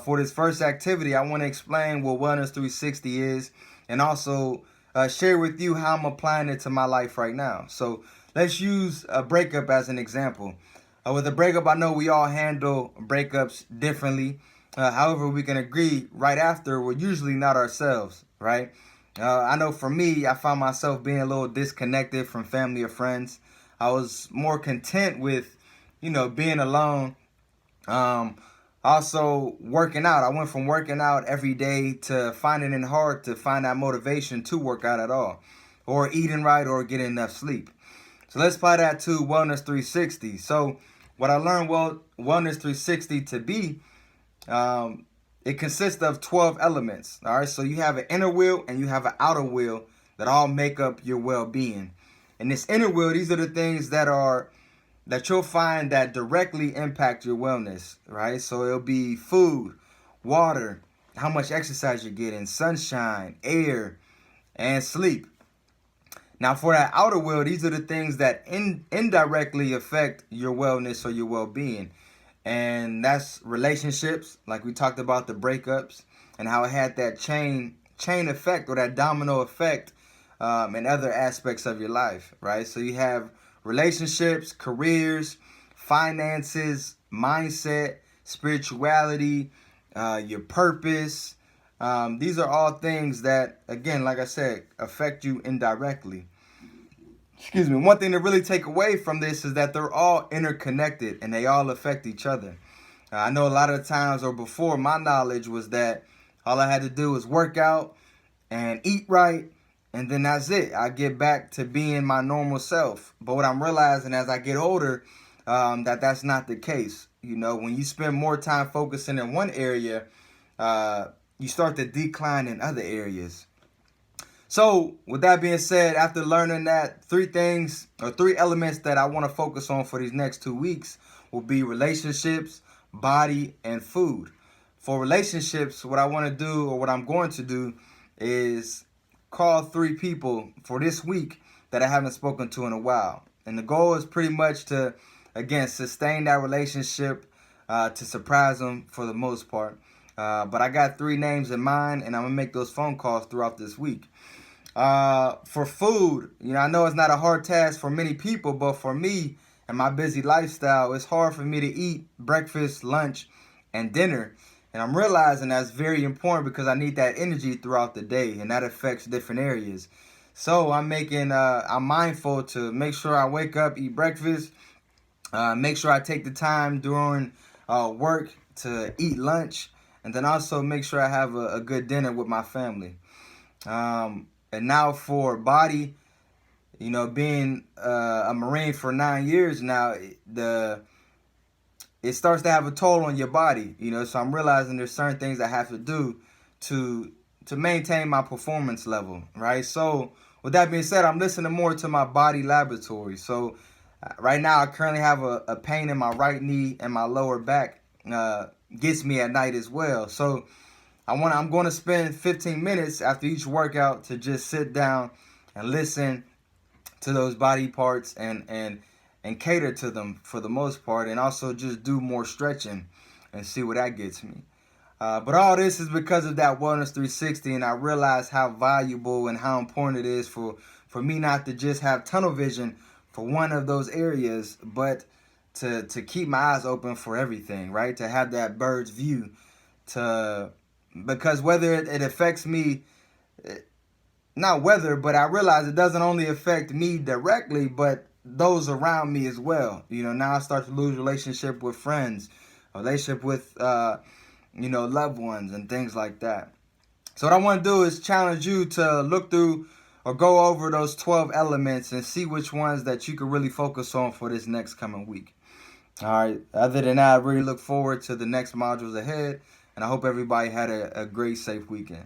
For this first activity, I want to explain what Wellness 360 is and also share with you how I'm applying it to my life right now. So let's use a breakup as an example. With a breakup, I know we all handle breakups differently. However, we can agree right after we're usually not ourselves, right? I know for me, I found myself being a little disconnected from family or friends. I was more content with, being alone. Um, Also working out. I went from working out every day to finding it hard to find that motivation to work out at all, or eating right, or getting enough sleep. So let's apply that to Wellness 360. So what I learned Wellness 360 to be, um, it consists of 12 elements. All right, so you have an inner wheel and you have an outer wheel that all make up your well-being. And this inner wheel, these are the things that you'll find that directly impact your wellness, right? So it'll be food, water, how much exercise you're getting, sunshine, air, and sleep. Now, for that outer wheel, these are the things that indirectly affect your wellness or your well-being. And that's relationships, like we talked about the breakups and how it had that chain effect or that domino effect in other aspects of your life, right? So you have relationships, careers, finances, mindset, spirituality, your purpose. These are all things that, again, like I said, affect you indirectly. Excuse me. One thing to really take away from this is that they're all interconnected and they all affect each other. I know a lot of times, or before, my knowledge was that all I had to do was work out and eat right, and then that's it. I get back to being my normal self. But what I'm realizing as I get older, that's not the case. When you spend more time focusing in one area, you start to decline in other areas. So, with that being said, after learning that, three elements that I want to focus on for these next 2 weeks will be relationships, body, and food. For relationships, what I want to do, or what I'm going to do, is call 3 people for this week that I haven't spoken to in a while. And the goal is pretty much to, again, sustain that relationship, to surprise them for the most part. But I got 3 names in mind, and I'm going to make those phone calls throughout this week. For food, I know it's not a hard task for many people, but for me and my busy lifestyle, it's hard for me to eat breakfast, lunch, and dinner. And I'm realizing that's very important because I need that energy throughout the day, and that affects different areas. So I'm mindful to make sure I wake up, eat breakfast, make sure I take the time during work to eat lunch, and then also make sure I have a good dinner with my family. And now for body, being a Marine for 9 years now, it starts to have a toll on your body. So I'm realizing there's certain things I have to do to maintain my performance level, right? So with that being said, I'm listening more to my body laboratory. So right now, I currently have a pain in my right knee, and my lower back gets me at night as well. So I'm going to spend 15 minutes after each workout to just sit down and listen to those body parts and cater to them for the most part, and also just do more stretching and see where that gets me. But all this is because of that Wellness 360, and I realize how valuable and how important it is for me not to just have tunnel vision for one of those areas, but to keep my eyes open for everything, right? To have that bird's view, because whether it affects me, not whether, but I realize it doesn't only affect me directly, but those around me as well. Now I start to lose relationship with friends, relationship with, loved ones and things like that. So what I want to do is challenge you to look through or go over those 12 elements and see which ones that you can really focus on for this next coming week. All right. Other than that, I really look forward to the next modules ahead, and I hope everybody had a great, safe weekend.